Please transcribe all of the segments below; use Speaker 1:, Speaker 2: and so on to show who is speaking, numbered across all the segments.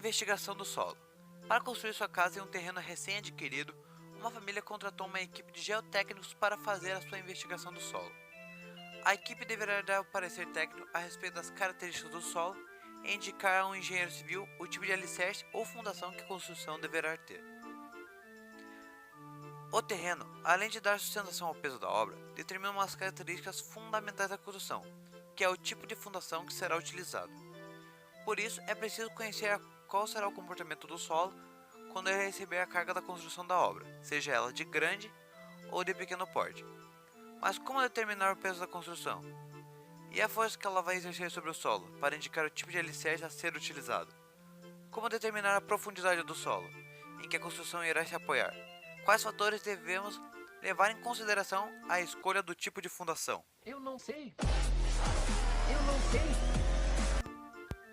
Speaker 1: Investigação do solo. Para construir sua casa em um terreno recém-adquirido, uma família contratou uma equipe de geotécnicos para fazer a sua investigação do solo. A equipe deverá dar o parecer técnico a respeito das características do solo e indicar a um engenheiro civil o tipo de alicerce ou fundação que a construção deverá ter. O terreno, além de dar sustentação ao peso da obra, determina umas características fundamentais da construção, que é o tipo de fundação que será utilizado. Por isso, é preciso conhecer qual será o comportamento do solo quando ele receber a carga da construção da obra, seja ela de grande ou de pequeno porte. Mas como determinar o peso da construção? E a força que ela vai exercer sobre o solo, para indicar o tipo de alicerce a ser utilizado? Como determinar a profundidade do solo, em que a construção irá se apoiar? Quais fatores devemos levar em consideração a escolha do tipo de fundação?
Speaker 2: Eu não sei.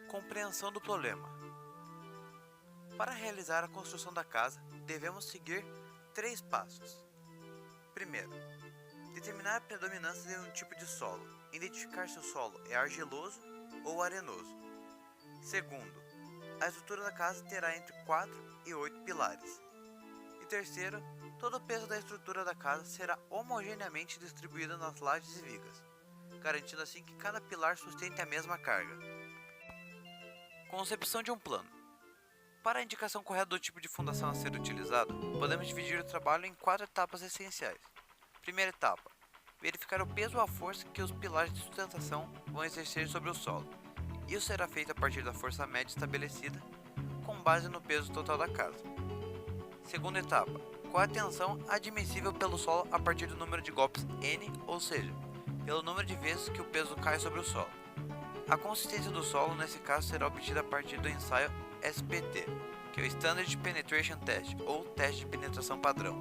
Speaker 1: Compreensão do problema. Para realizar a construção da casa, devemos seguir 3 passos. Primeiro, determinar a predominância de um tipo de solo, identificar se o solo é argiloso ou arenoso. Segundo, a estrutura da casa terá entre 4 e 8 pilares. E terceiro, todo o peso da estrutura da casa será homogeneamente distribuído nas lajes e vigas, garantindo assim que cada pilar sustente a mesma carga. Concepção de um plano. Para a indicação correta do tipo de fundação a ser utilizado, podemos dividir o trabalho em 4 etapas essenciais. Primeira etapa: verificar o peso ou a força que os pilares de sustentação vão exercer sobre o solo. Isso será feito a partir da força média estabelecida, com base no peso total da casa. Segunda etapa: qual a tensão admissível pelo solo a partir do número de golpes N, ou seja, pelo número de vezes que o peso cai sobre o solo. A consistência do solo nesse caso será obtida a partir do ensaio SPT, que é o Standard Penetration Test, ou teste de penetração padrão.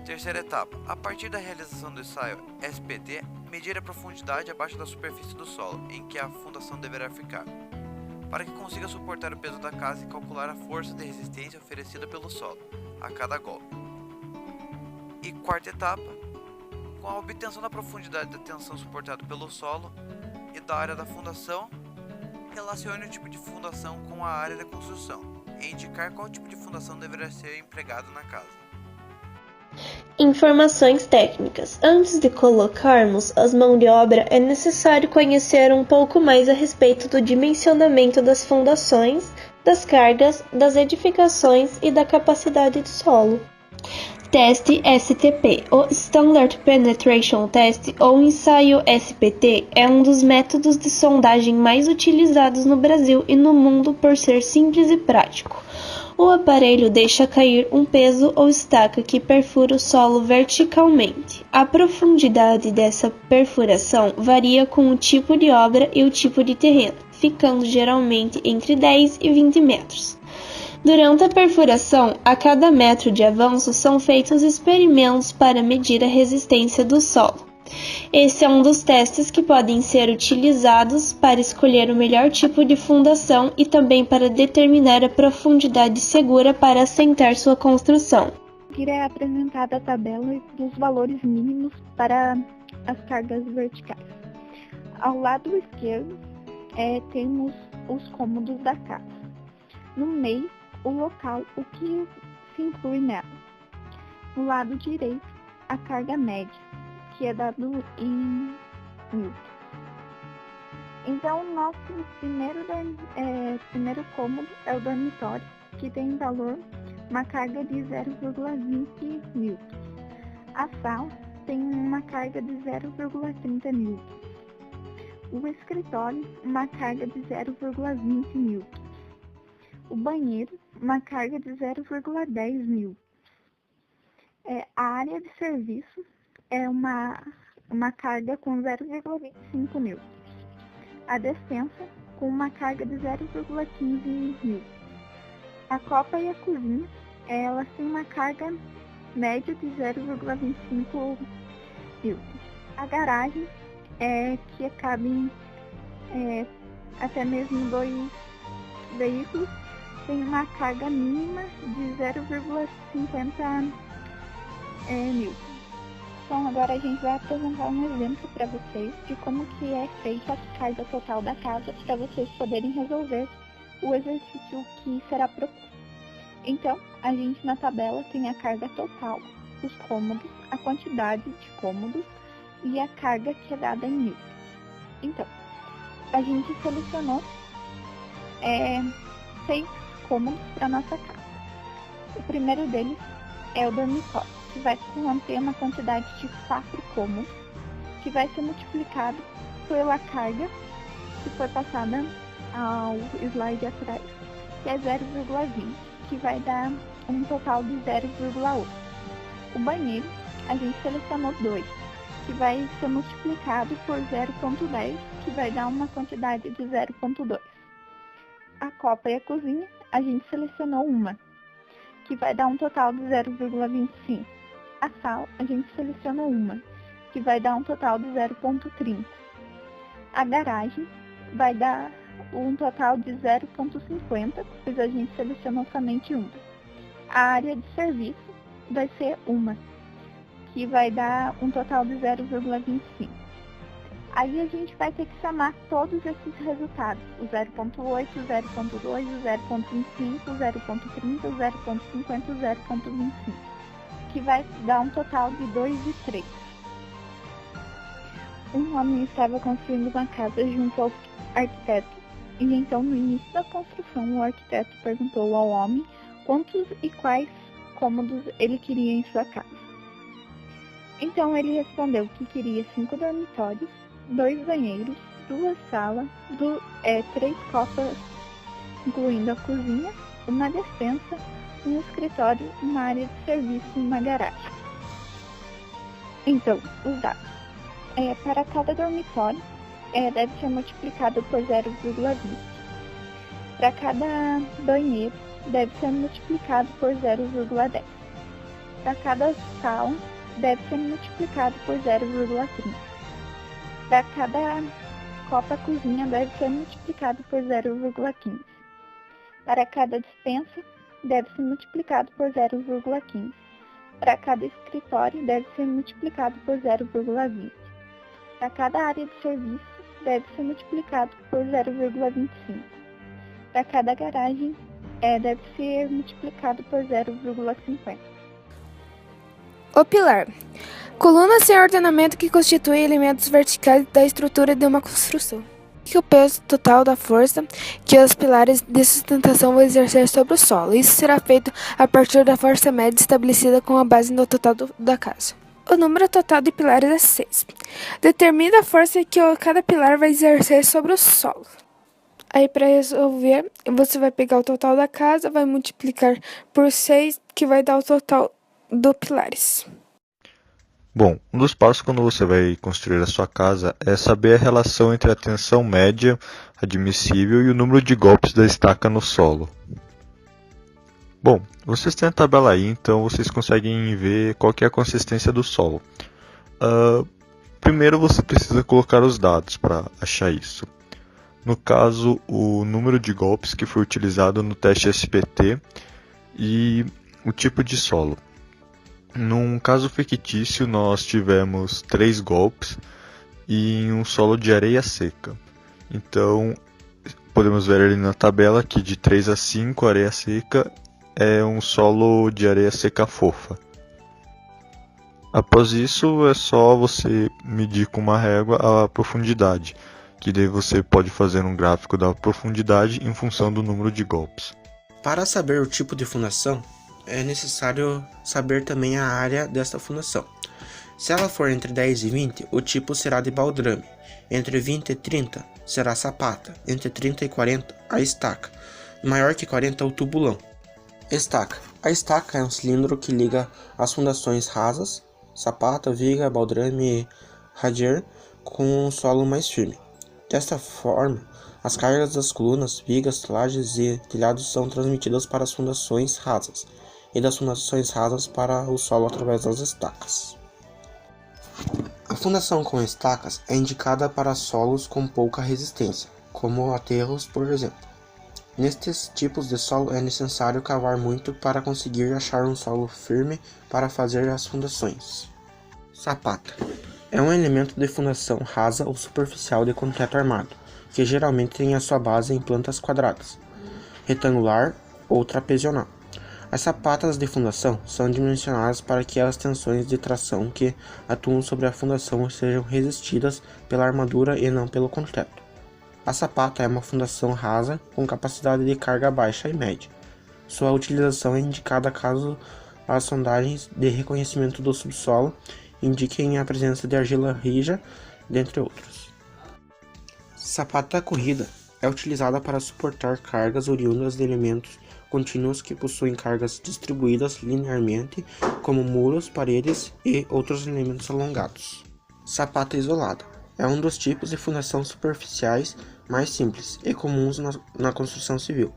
Speaker 1: Terceira etapa: a partir da realização do ensaio SPT, medir a profundidade abaixo da superfície do solo em que a fundação deverá ficar, para que consiga suportar o peso da casa e calcular a força de resistência oferecida pelo solo a cada golpe. E quarta etapa: com a obtenção da profundidade da tensão suportada pelo solo e da área da fundação, relacione o tipo de fundação com a área da construção e indicar qual tipo de fundação deverá ser empregado na casa.
Speaker 3: Informações técnicas. Antes de colocarmos as mãos de obra, é necessário conhecer um pouco mais a respeito do dimensionamento das fundações, das cargas, das edificações e da capacidade do solo. Teste STP, o Standard Penetration Test ou ensaio SPT, é um dos métodos de sondagem mais utilizados no Brasil e no mundo por ser simples e prático. O aparelho deixa cair um peso ou estaca que perfura o solo verticalmente. A profundidade dessa perfuração varia com o tipo de obra e o tipo de terreno, ficando geralmente entre 10 e 20 metros. Durante a perfuração, a cada metro de avanço são feitos experimentos para medir a resistência do solo. Esse é um dos testes que podem ser utilizados para escolher o melhor tipo de fundação e também para determinar a profundidade segura para assentar sua construção.
Speaker 4: Aqui é apresentada a tabela dos valores mínimos para as cargas verticais. Ao lado esquerdo, temos os cômodos da casa. No meio, o local, o que se inclui nela. No lado direito, a carga média, que é dado em newtons. Então, nosso primeiro cômodo é o dormitório, que tem valor, uma carga de 0,20 newtons. A sala tem uma carga de 0,30 newtons. O escritório, uma carga de 0,20 newtons. O banheiro, uma carga de 0,10 newtons. A área de serviço é uma carga com 0,25 newtons. A despensa com uma carga de 0,15 newtons. A copa e a cozinha, elas têm uma carga média de 0,25 newtons. A garagem, que cabem até mesmo 2 veículos, tem uma carga mínima de 0,50 newtons. Então agora a gente vai apresentar um exemplo para vocês de como que é feita a carga total da casa para vocês poderem resolver o exercício que será proposto. Então, a gente na tabela tem a carga total, os cômodos, a quantidade de cômodos e a carga que é dada em newtons. Então, a gente selecionou 6 cômodos para nossa casa. O primeiro deles é o dormitório, que vai conter uma quantidade de 4 cômodos, que vai ser multiplicado pela carga que foi passada ao slide atrás, que é 0,20, que vai dar um total de 0,8. O banheiro, a gente selecionou 2, que vai ser multiplicado por 0,10, que vai dar uma quantidade de 0,2. A copa e a cozinha, a gente selecionou 1, que vai dar um total de 0,25. A sala, a gente selecionou 1, que vai dar um total de 0,30. A garagem vai dar um total de 0,50, pois a gente selecionou somente 1. A área de serviço vai ser 1, que vai dar um total de 0,25. Aí a gente vai ter que somar todos esses resultados, o 0,8, o 0,2, o 0,25, o 0,30, o 0,50 e o 0,25, que vai dar um total de 2 e 3. Um homem estava construindo uma casa junto ao arquiteto, e então no início da construção o arquiteto perguntou ao homem quantos e quais cômodos ele queria em sua casa. Então ele respondeu que queria 5 dormitórios, 2 banheiros, 2 salas, 3 copas, incluindo a cozinha, uma despensa, um escritório, uma área de serviço e uma garagem. Então, os dados. Para cada dormitório, deve ser multiplicado por 0,20. Para cada banheiro, deve ser multiplicado por 0,10. Para cada sala, deve ser multiplicado por 0,30. Para cada copa cozinha, deve ser multiplicado por 0,15. Para cada despensa, deve ser multiplicado por 0,15. Para cada escritório, deve ser multiplicado por 0,20. Para cada área de serviço, deve ser multiplicado por 0,25. Para cada garagem, deve ser multiplicado por 0,50.
Speaker 2: O pilar. Colunas em ordenamento que constituem elementos verticais da estrutura de uma construção. Que o peso total da força que os pilares de sustentação vão exercer sobre o solo. Isso será feito a partir da força média estabelecida com a base no total da casa. O número total de pilares é 6. Determina a força que cada pilar vai exercer sobre o solo. Aí, para resolver, você vai pegar o total da casa, vai multiplicar por 6, que vai dar o total dos pilares.
Speaker 5: Bom, um dos passos quando você vai construir a sua casa é saber a relação entre a tensão média admissível e o número de golpes da estaca no solo. Bom, vocês têm a tabela aí, então vocês conseguem ver qual que é a consistência do solo. Primeiro você precisa colocar os dados para achar isso. No caso, o número de golpes que foi utilizado no teste SPT e o tipo de solo. Num caso fictício, nós tivemos 3 golpes em um solo de areia seca. Então, podemos ver ali na tabela que de 3 a 5, areia seca é um solo de areia seca fofa. Após isso, é só você medir com uma régua a profundidade, que daí você pode fazer um gráfico da profundidade em função do número de golpes.
Speaker 6: Para saber o tipo de fundação, é necessário saber também a área desta fundação. Se ela for entre 10 e 20, o tipo será de baldrame. Entre 20 e 30, será sapata. Entre 30 e 40, a estaca. Maior que 40, o tubulão. Estaca. A estaca é um cilindro que liga as fundações rasas, sapata, viga, baldrame e radier, com um solo mais firme. Desta forma, as cargas das colunas, vigas, lajes e telhados são transmitidas para as fundações rasas e das fundações rasas para o solo através das estacas. A fundação com estacas é indicada para solos com pouca resistência, como aterros, por exemplo. Nestes tipos de solo é necessário cavar muito para conseguir achar um solo firme para fazer as fundações. Sapata é um elemento de fundação rasa ou superficial de concreto armado, que geralmente tem a sua base em plantas quadradas. retangular ou trapezoidal. As sapatas de fundação são dimensionadas para que as tensões de tração que atuam sobre a fundação sejam resistidas pela armadura e não pelo concreto. A sapata é uma fundação rasa com capacidade de carga baixa e média. Sua utilização é indicada caso as sondagens de reconhecimento do subsolo indiquem a presença de argila rija, dentre outros. Sapata corrida é utilizada para suportar cargas oriundas de elementos contínuos que possuem cargas distribuídas linearmente, como muros, paredes e outros elementos alongados. Sapata isolada é um dos tipos de fundação superficiais mais simples e comuns na construção civil.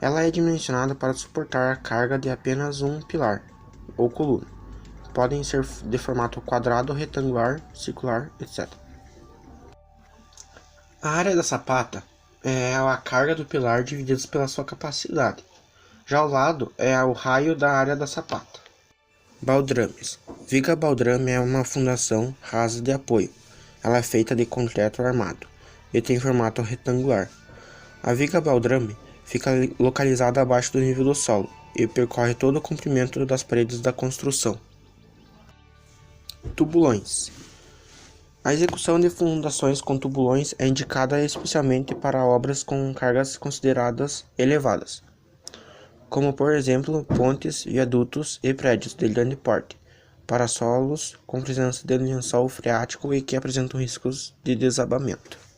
Speaker 6: Ela é dimensionada para suportar a carga de apenas um pilar ou coluna. Podem ser de formato quadrado, retangular, circular, etc. A área da sapata é a carga do pilar divididos pela sua capacidade. Já o lado é o raio da área da sapata. Baldrames. Viga baldrame é uma fundação rasa de apoio. Ela é feita de concreto armado e tem formato retangular. A viga baldrame fica localizada abaixo do nível do solo e percorre todo o comprimento das paredes da construção. Tubulões. A execução de fundações com tubulões é indicada especialmente para obras com cargas consideradas elevadas, como por exemplo pontes, viadutos e prédios de grande porte, para solos com presença de lençol freático e que apresentam riscos de desabamento.